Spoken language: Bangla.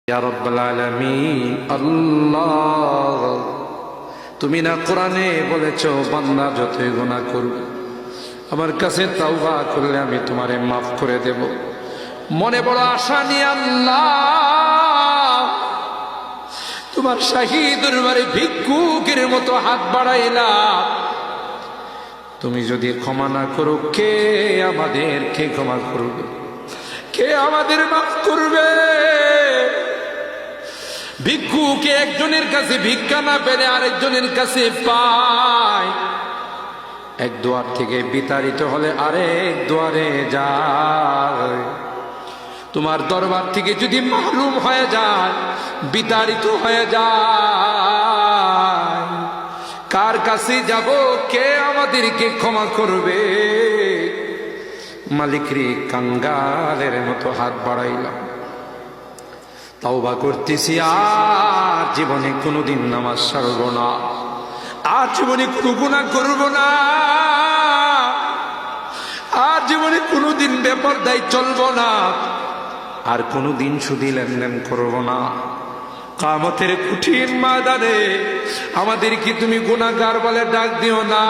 ইয়া রাব্বাল আলামিন আল্লাহ, তুমি না কোরআনে বলেছো বান্দা যতই গুনাহ করবে আমার কাছে তাওবা করলে আমি তোমারে মাফ করে দেব। মনে বড় আশা নিয়ে আল্লাহ তোমার শাহী দরবারে ভিক্ষুকের মতো হাত বাড়াইলাম। তুমি যদি ক্ষমা না করো কে আমাদেরকে ক্ষমা করবে? কে আমাদের মাফ করবে? ভিক্ষুকে একজনের কাছে ভিক্ষা না পেলে আরেকজনের কাছে পায়। এক দুয়ার থেকে বিতাড়িত হলে আরেক দুয়ারে যায়। তোমার দরবার থেকে যদি মাহরুম হয়ে যায়, বিতাড়িত হয়ে যায়, কার কাছে যাব? কে আমাদেরকে ক্ষমা করবে? মালিক রে, কাঙ্গালের মতো হাত বাড়াইলাম, তাওবা করতেছি, আর জীবনে কোনোদিন নামাজ ছাড়ব না, আর জীবনে কোনো গুনাহ করব না, আর জীবনে কোনোদিন বেপরদায় চলব না, আর কোনোদিন সুদী লেনদেন করব না। কিয়ামতের কঠিন ময়দানে আমাদেরকে তুমি গুনাহগার বলে ডাক দিও না।